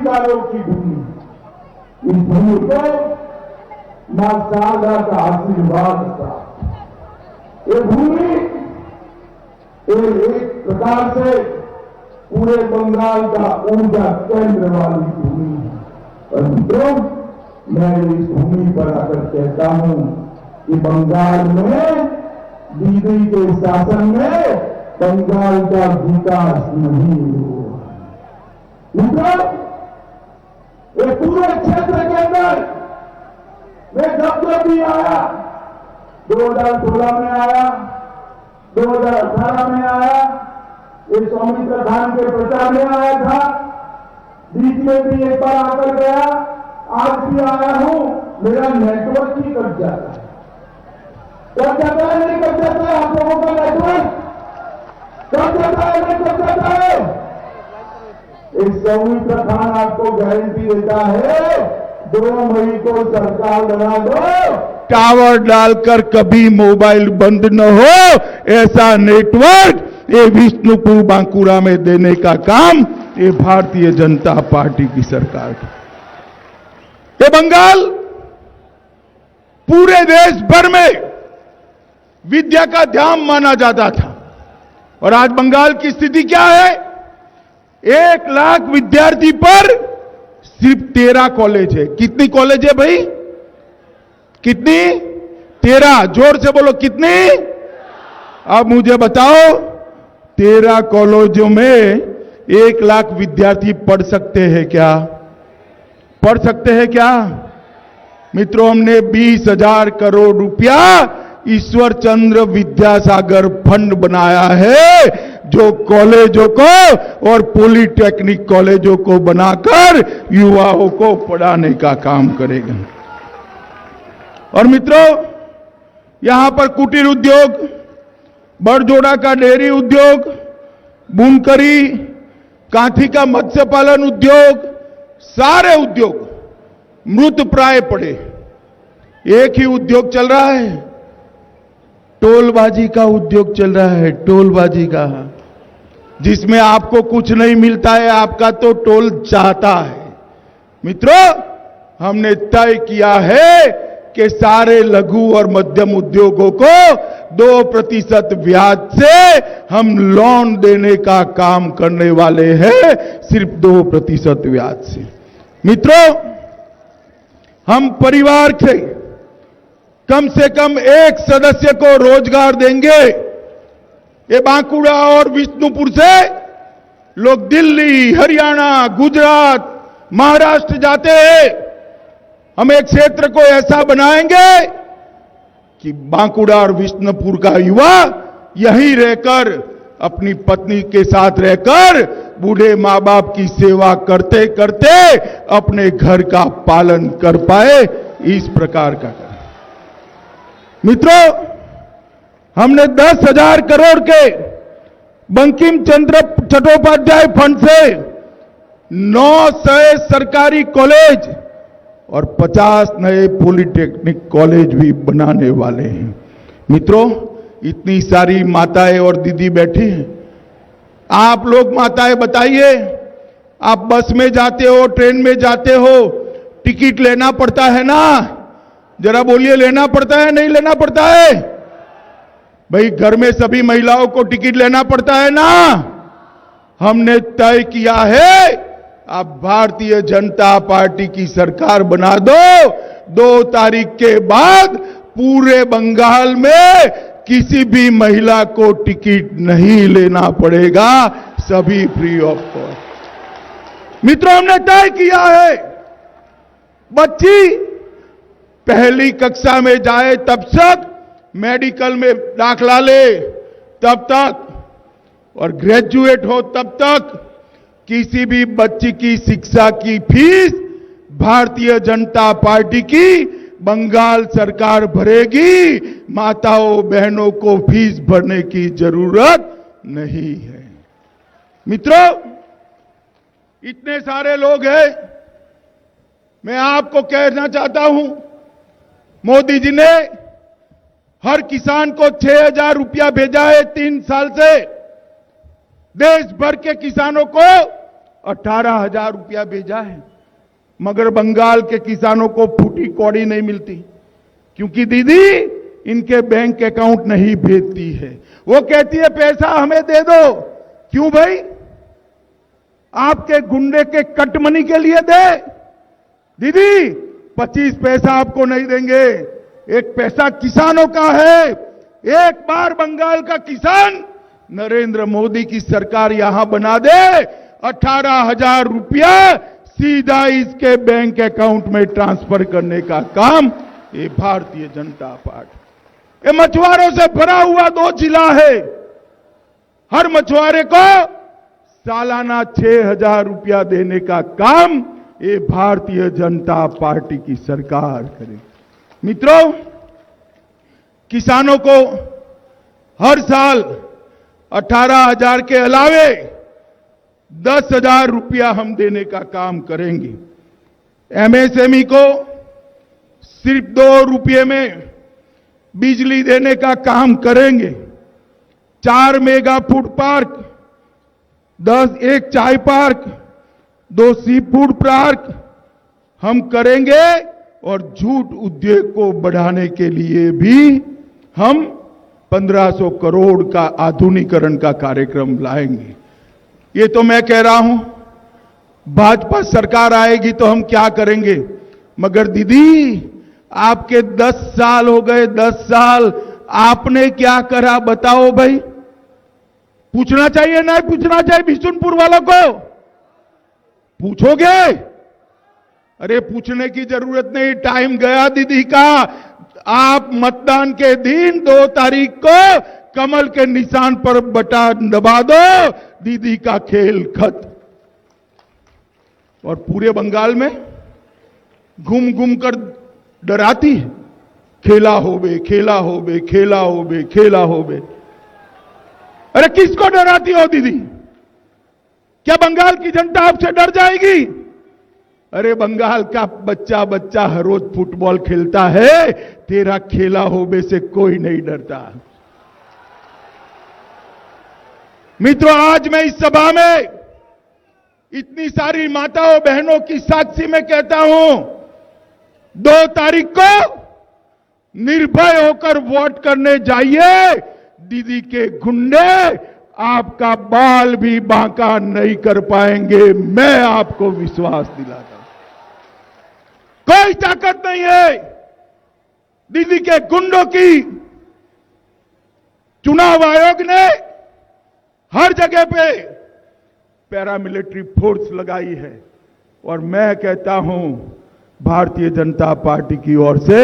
क्रांतिकारियों की भूमि, इस भूमि को मां शारदा का आशीर्वाद था। ये भूमि एक प्रकार से पूरे बंगाल का ऊर्जा केंद्र वाली भूमि है। और मित्रों, मैं इस भूमि पर आकर कहता हूं कि बंगाल में दीदी के शासन में बंगाल का विकास नहीं हुआ। मित्रों, ये पूरे क्षेत्र के अंदर मैं जब भी आया, 2016 में आया, 2018 में आया, ये सौमित्र धाम के प्रचार में आया था, बीच में भी एक बार आकर गया, आज भी आया हूं, मेरा नेटवर्क ही कट जाता है। कट जाता है नहीं कट जाता है आप लोगों का नेटवर्क? कट जाता है नहीं कट जाता है? एक सौमित्र खान आपको गारंटी देता है 2 मई को सरकार बना दो, टावर डालकर कभी मोबाइल बंद न हो, ऐसा नेटवर्क ये विष्णुपुर बांकुरा में देने का काम ये भारतीय जनता पार्टी की सरकार की। ये बंगाल पूरे देश भर में विद्या का धाम माना जाता था और आज बंगाल की स्थिति क्या है? 1 लाख विद्यार्थी पर सिर्फ 13 कॉलेज है। कितनी कॉलेज है भाई? कितनी? 13। जोर से बोलो कितनी? अब मुझे बताओ, 13 कॉलेजों में 1 लाख विद्यार्थी पढ़ सकते हैं क्या? पढ़ सकते हैं क्या? मित्रों, हमने 20,000 करोड़ रुपया ईश्वर चंद्र विद्यासागर फंड बनाया है, जो कॉलेजों को और पॉलिटेक्निक कॉलेजों को बनाकर युवाओं को पढ़ाने का काम करेगा। और मित्रों, यहां पर कुटीर उद्योग, बड़जोड़ा का डेयरी उद्योग, बुनकरी, कांठी का मत्स्य पालन उद्योग, सारे उद्योग मृत प्राय पड़े। एक ही उद्योग चल रहा है, टोलबाजी का उद्योग चल रहा है, टोलबाजी का, जिसमें आपको कुछ नहीं मिलता है, आपका तो टोल चाहता है। मित्रों, हमने तय किया है कि सारे लघु और मध्यम उद्योगों को 2% ब्याज से हम लोन देने का काम करने वाले हैं, सिर्फ 2% ब्याज से। मित्रों, हम परिवार से कम 1 सदस्य को रोजगार देंगे। ये बांकुड़ा और विष्णुपुर से लोग दिल्ली, हरियाणा, गुजरात, महाराष्ट्र जाते हैं। हम एक क्षेत्र को ऐसा बनाएंगे कि बांकुड़ा और विष्णुपुर का युवा यहीं रहकर, अपनी पत्नी के साथ रहकर, बूढ़े मां बाप की सेवा करते करते अपने घर का पालन कर पाए, इस प्रकार का। मित्रों, हमने 10,000 करोड़ के बंकिम चंद्र चट्टोपाध्याय फंड से 900 सरकारी कॉलेज और 50 नए पॉलिटेक्निक कॉलेज भी बनाने वाले हैं। मित्रों, इतनी सारी माताएं और दीदी बैठी हैं। आप लोग माताएं बताइए, आप बस में जाते हो, ट्रेन में जाते हो, टिकट लेना पड़ता है ना? जरा बोलिए, लेना पड़ता है नहीं लेना पड़ता है? भाई, घर में सभी महिलाओं को टिकट लेना पड़ता है ना? हमने तय किया है, आप भारतीय जनता पार्टी की सरकार बना दो, 2 तारीख के बाद पूरे बंगाल में किसी भी महिला को टिकट नहीं लेना पड़ेगा, सभी फ्री ऑफ कॉस्ट। मित्रों, हमने तय किया है, बच्ची पहली कक्षा में जाए तब तक मेडिकल में दाखला ले, तब तक, और ग्रेजुएट हो तब तक किसी भी बच्ची की शिक्षा की फीस भारतीय जनता पार्टी की बंगाल सरकार भरेगी। माताओं बहनों को फीस भरने की जरूरत नहीं है। मित्रों, इतने सारे लोग हैं, मैं आपको कहना चाहता हूं, मोदी जी ने हर किसान को 6,000 रुपया भेजा है 3 साल से। देश भर के किसानों को 18,000 रुपया भेजा है, मगर बंगाल के किसानों को फूटी कौड़ी नहीं मिलती, क्योंकि दीदी इनके बैंक अकाउंट नहीं भेजती है। वो कहती है पैसा हमें दे दो। क्यों भाई? आपके गुंडे के कट मनी के लिए दे। दीदी 25 पैसा आपको नहीं देंगे, एक पैसा किसानों का है। एक बार बंगाल का किसान नरेंद्र मोदी की सरकार यहां बना दे, 18,000 रुपया सीधा इसके बैंक अकाउंट में ट्रांसफर करने का काम ये भारतीय जनता पार्टी। ये मछुआरों से भरा हुआ 2 जिला है, हर मछुआरे को सालाना 6,000 रुपया देने का काम ये भारतीय जनता पार्टी की सरकार करे। मित्रों, किसानों को हर साल 18,000 के अलावे 10,000 रुपया हम देने का काम करेंगे। एमएसएमई को सिर्फ 2 रुपये में बिजली देने का काम करेंगे। 4 मेगा फूड पार्क, 1 चाय पार्क, 2 सी फूड पार्क हम करेंगे और जूट उद्योग को बढ़ाने के लिए भी हम 1500 करोड़ का आधुनिकीकरण का कार्यक्रम लाएंगे। ये तो मैं कह रहा हूं, भाजपा सरकार आएगी तो हम क्या करेंगे, मगर दीदी आपके 10 साल हो गए, 10 साल आपने क्या करा बताओ भाई? पूछना चाहिए ना पूछना चाहिए बिशुनपुर वालों को? पूछोगे? अरे पूछने की जरूरत नहीं, टाइम गया दीदी का। आप मतदान के दिन 2 तारीख को कमल के निशान पर बटन दबा दो, दीदी का खेल खत्म। और पूरे बंगाल में घूम घूम कर डराती है, खेला होबे, खेला होबे, खेला होबे, खेला होबे। अरे किसको डराती हो दीदी? क्या बंगाल की जनता आपसे डर जाएगी? अरे बंगाल का बच्चा बच्चा हर रोज फुटबॉल खेलता है, तेरा खेला होबे से कोई नहीं डरता। मित्रों, आज मैं इस सभा में इतनी सारी माताओं बहनों की साक्षी में कहता हूं, 2 तारीख को निर्भय होकर वोट करने जाइए। दीदी के गुंडे आपका बाल भी बांका नहीं कर पाएंगे, मैं आपको विश्वास दिलाता हूं। कोई ताकत नहीं है दीदी के गुंडों की। चुनाव आयोग ने हर जगह पे पैरामिलिट्री फोर्स लगाई है और मैं कहता हूं भारतीय जनता पार्टी की ओर से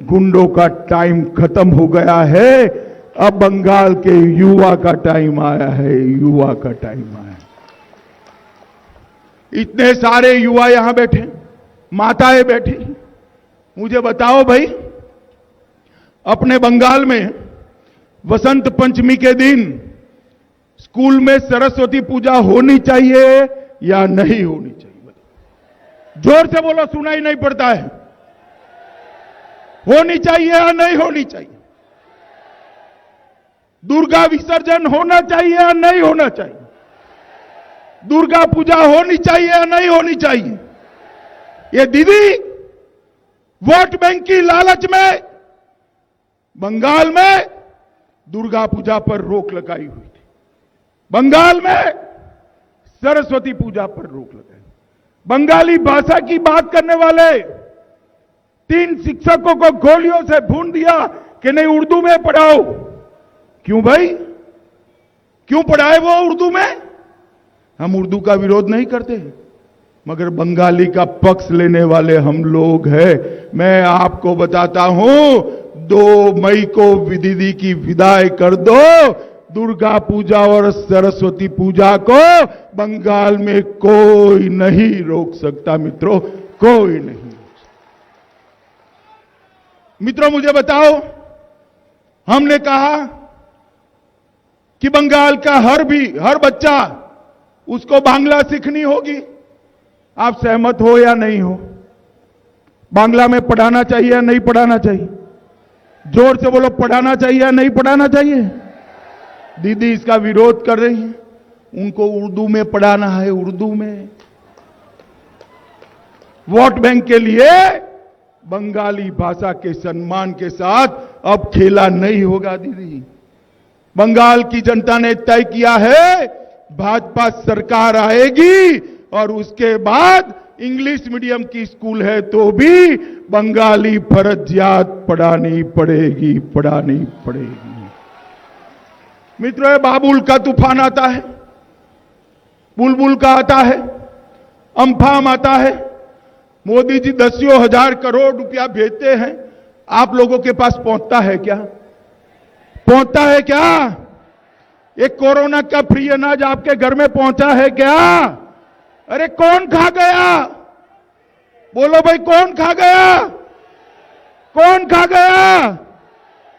गुंडों का टाइम खत्म हो गया है। अब बंगाल के युवा का टाइम आया है, युवा का टाइम आया है। इतने सारे युवा यहां बैठे, माताएं बैठी, मुझे बताओ भाई, अपने बंगाल में वसंत पंचमी के दिन स्कूल में सरस्वती पूजा होनी चाहिए या नहीं होनी चाहिए? जोर से बोलो, सुनाई नहीं पड़ता है। होनी चाहिए या नहीं होनी चाहिए? दुर्गा विसर्जन होना चाहिए या नहीं होना चाहिए? दुर्गा पूजा होनी चाहिए या नहीं होनी चाहिए? ये दीदी वोट बैंक की लालच में बंगाल में दुर्गा पूजा पर रोक लगाई हुई थी, बंगाल में सरस्वती पूजा पर रोक लगाई। बंगाली भाषा की बात करने वाले 3 शिक्षकों को गोलियों से भून दिया कि नहीं उर्दू में पढ़ाओ। क्यों भाई? क्यों पढ़ाए वो उर्दू में? हम उर्दू का विरोध नहीं करते, मगर बंगाली का पक्ष लेने वाले हम लोग हैं। मैं आपको बताता हूं, 2 मई को दीदी की विदाई कर दो। दुर्गा पूजा और सरस्वती पूजा को बंगाल में कोई नहीं रोक सकता मित्रों, कोई नहीं। मित्रों मुझे बताओ, हमने कहा कि बंगाल का हर बच्चा उसको बांग्ला सीखनी होगी। आप सहमत हो या नहीं हो? बांग्ला में पढ़ाना चाहिए या नहीं पढ़ाना चाहिए? जोर से बोलो, पढ़ाना चाहिए या नहीं पढ़ाना चाहिए? दीदी इसका विरोध कर रही है। उनको उर्दू में पढ़ाना है, उर्दू में। वोट बैंक के लिए बंगाली भाषा के सम्मान के साथ अब खेला नहीं होगा दीदी। बंगाल की जनता ने तय किया है भाजपा सरकार आएगी और उसके बाद इंग्लिश मीडियम की स्कूल है तो भी बंगाली फर्जियात पढ़ानी पड़ेगी, पढ़ानी पड़ेगी। मित्रों, ये बाबुल का तूफान आता है, बुलबुल का आता है, अम्फान आता है। मोदी जी दसियों हजार करोड़ रुपया भेजते हैं, आप लोगों के पास पहुंचता है क्या? पहुंचता है क्या? एक कोरोना का फ्री अनाज आपके घर में पहुंचा है क्या? अरे कौन खा गया? बोलो भाई, कौन खा गया? कौन खा गया?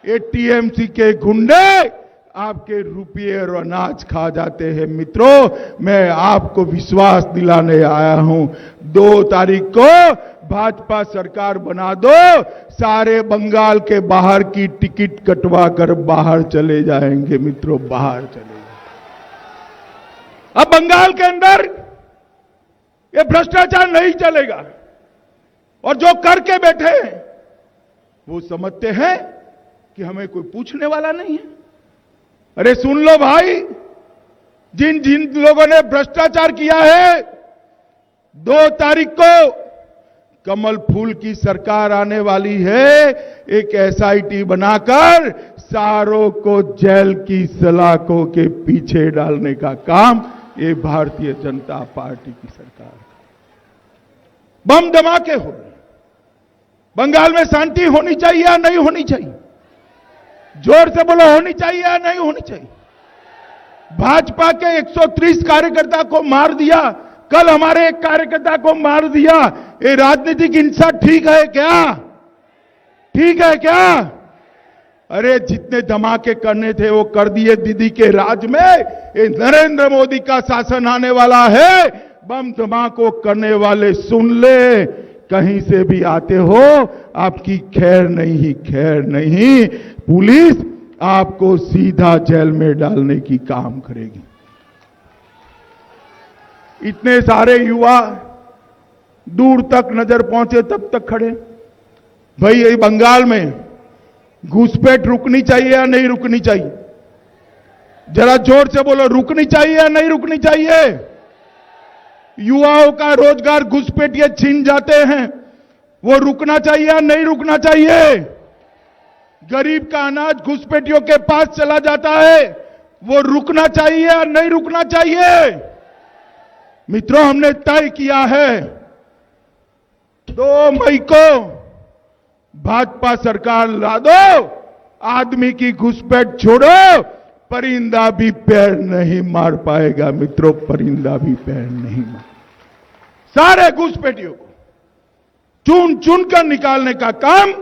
ये टीएमसी के गुंडे आपके रुपये और अनाज खा जाते हैं। मित्रों, मैं आपको विश्वास दिलाने आया हूं, 2 तारीख को भाजपा सरकार बना दो, सारे बंगाल के बाहर की टिकट कटवा कर बाहर चले जाएंगे। मित्रों, बाहर चले जाएंगे। अब बंगाल के अंदर ये भ्रष्टाचार नहीं चलेगा और जो करके बैठे हैं वो समझते हैं कि हमें कोई पूछने वाला नहीं है। अरे सुन लो भाई, जिन जिन लोगों ने भ्रष्टाचार किया है, 2 तारीख को कमल फूल की सरकार आने वाली है। एक एसआईटी बनाकर सारों को जेल की सलाखों के पीछे डालने का काम ये भारतीय जनता पार्टी की सरकार का। बम धमाके हो रहे। बंगाल में शांति होनी चाहिए या नहीं होनी चाहिए? जोर से बोलो, होनी चाहिए या नहीं होनी चाहिए? भाजपा के 130 कार्यकर्ता को मार दिया, कल हमारे एक कार्यकर्ता को मार दिया। ये राजनीतिक हिंसा ठीक है क्या? ठीक है क्या? अरे जितने धमाके करने थे वो कर दिए दीदी के राज में। ये नरेंद्र मोदी का शासन आने वाला है, बम धमाकों करने वाले सुन ले, कहीं से भी आते हो आपकी खैर नहीं, खैर नहीं। पुलिस आपको सीधा जेल में डालने की काम करेगी। इतने सारे युवा दूर तक नजर पहुंचे तब तक खड़े। भाई, ये बंगाल में घुसपैठ रुकनी चाहिए या नहीं रुकनी चाहिए? जरा जोर से बोलो, रुकनी चाहिए या नहीं रुकनी चाहिए? युवाओं का रोजगार घुसपैठिए छीन जाते हैं, वो रुकना चाहिए या नहीं रुकना चाहिए? गरीब का अनाज घुसपैठियों के पास चला जाता है, वो रुकना चाहिए या नहीं रुकना चाहिए? मित्रों, हमने तय किया है 2 मई को भाजपा सरकार ला दो, आदमी की घुसपैठ छोड़ो, परिंदा भी पैर नहीं मार पाएगा। मित्रों, परिंदा भी पैर नहीं मार। सारे घुसपैठियों को चुन चुन कर निकालने का काम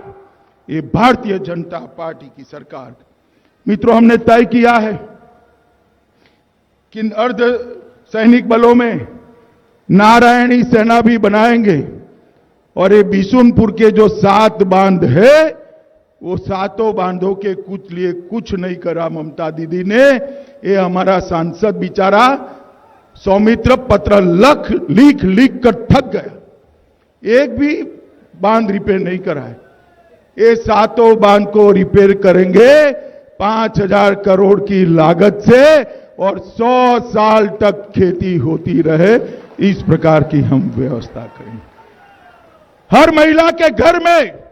ये भारतीय जनता पार्टी की सरकार। मित्रों, हमने तय किया है कि अर्ध सैनिक बलों में नारायणी सेना भी बनाएंगे और ये बिशुनपुर के जो 7 बांध है, वो 7 बांधों के कुछ लिए कुछ नहीं करा ममता दीदी ने। ये हमारा सांसद बेचारा सौमित्र पत्र लिख लिख कर थक गया, एक भी बांध रिपेयर नहीं करा है। ये 7 बांध को रिपेयर करेंगे 5,000 करोड़ की लागत से और 100 साल तक खेती होती रहे, इस प्रकार की हम व्यवस्था करेंगे। हर महिला के घर में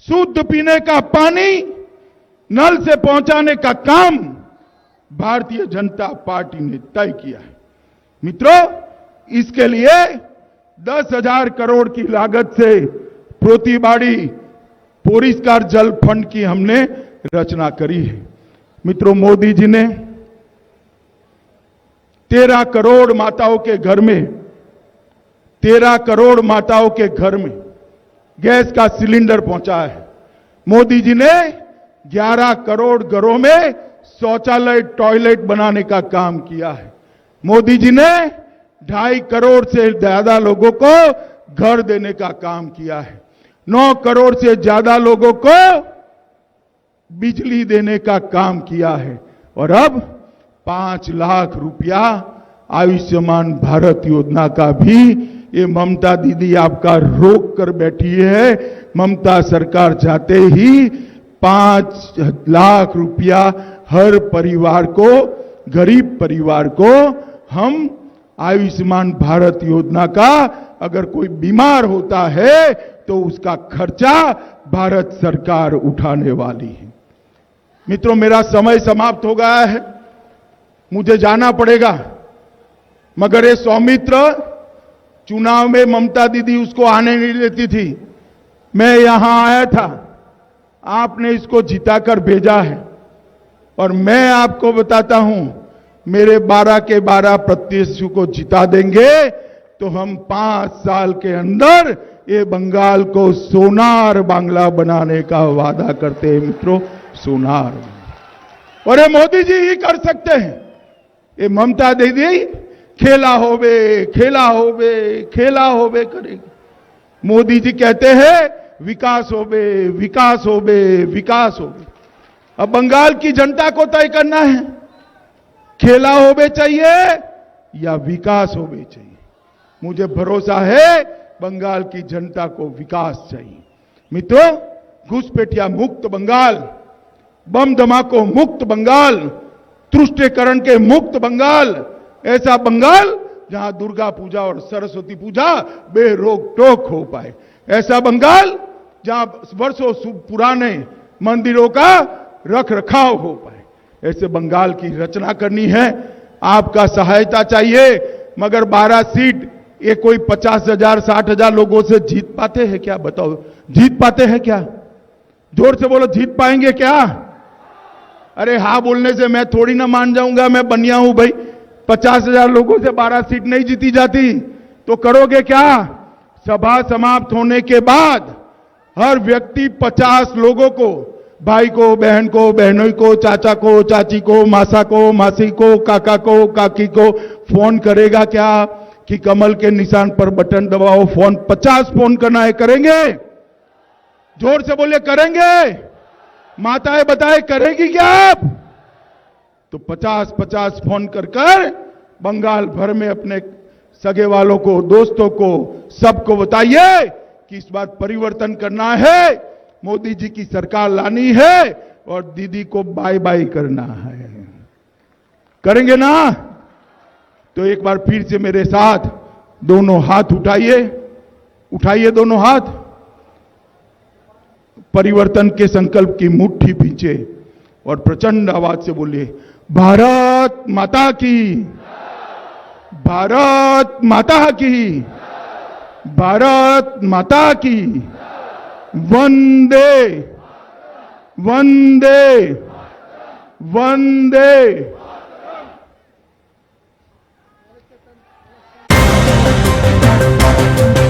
शुद्ध पीने का पानी नल से पहुंचाने का काम भारतीय जनता पार्टी ने तय किया है। मित्रों, इसके लिए 10,000 करोड़ की लागत से प्रोतिबाड़ी परिष्कार जल फंड की हमने रचना करी है। मित्रों, मोदी जी ने 13 करोड़ माताओं के घर में 13 करोड़ माताओं के घर में गैस का सिलेंडर पहुंचाया है। मोदी जी ने 11 करोड़ घरों में शौचालय टॉयलेट बनाने का काम किया है। मोदी जी ने 2.5 करोड़ से ज्यादा लोगों को घर देने का काम किया है। 9 करोड़ से ज्यादा लोगों को बिजली देने का काम किया है और अब 5 लाख रुपया आयुष्मान भारत योजना का भी ये ममता दीदी आपका रोक कर बैठी है। ममता सरकार चाहते ही 5 लाख रुपया हर परिवार को, गरीब परिवार को हम आयुष्मान भारत योजना का, अगर कोई बीमार होता है तो उसका खर्चा भारत सरकार उठाने वाली है। मित्रों, मेरा समय समाप्त हो गया है, मुझे जाना पड़ेगा, मगर ये सौमित्र चुनाव में ममता दीदी उसको आने नहीं देती थी। मैं यहां आया था, आपने इसको जिताकर भेजा है, और मैं आपको बताता हूं, मेरे 12 के 12 प्रत्याशियों को जिता देंगे तो हम 5 साल के अंदर ये बंगाल को सोनार बांग्ला बनाने का वादा करते हैं। मित्रों, सोनार, और ये मोदी जी ही कर सकते हैं। ये ममता दीदी खेला होवे करेगी। मोदी जी कहते हैं विकास होवे, विकास होवे, विकास होवे। अब बंगाल की जनता को तय करना है, खेला होवे चाहिए या विकास होवे चाहिए। मुझे भरोसा है बंगाल की जनता को विकास चाहिए। मित्रों, घुसपैठिया मुक्त बंगाल, बम धमाकों मुक्त बंगाल, तुष्टीकरण के मुक्त बंगाल, ऐसा बंगाल जहां दुर्गा पूजा और सरस्वती पूजा बेरोक टोक हो पाए, ऐसा बंगाल जहां वर्षों पुराने मंदिरों का रख रखाव हो पाए, ऐसे बंगाल की रचना करनी है। आपका सहायता चाहिए, मगर 12 सीट ये कोई 50,000 60,000 लोगों से जीत पाते हैं क्या? बताओ, जीत पाते हैं क्या? जोर से बोलो, जीत पाएंगे क्या? अरे हाँ बोलने से मैं थोड़ी ना मान जाऊंगा, मैं बनिया हूं भाई। 50,000 लोगों से 12 सीट नहीं जीती जाती तो करोगे क्या? सभा समाप्त होने के बाद हर व्यक्ति 50 लोगों को, भाई को, बहन को, बहनोई को, चाचा को, चाची को, मासा को, मासी को, काका को, काकी को फोन करेगा क्या कि कमल के निशान पर बटन दबाओ, फोन 50 फोन करना है, करेंगे? जोर से बोलिए, करेंगे? माताएं बताए, करेगी क्या आप? तो 50-50 फोन कर बंगाल भर में अपने सगे वालों को, दोस्तों को, सबको बताइए कि इस बार परिवर्तन करना है, मोदी जी की सरकार लानी है और दीदी को बाय बाय करना है। करेंगे ना? तो एक बार फिर से मेरे साथ दोनों हाथ उठाइए, उठाइए दोनों हाथ, परिवर्तन के संकल्प की मुट्ठी पीछे और प्रचंड आवाज से बोलिए, भारत माता की, भारत माता की, भारत माता की, वंदे वंदे वंदे।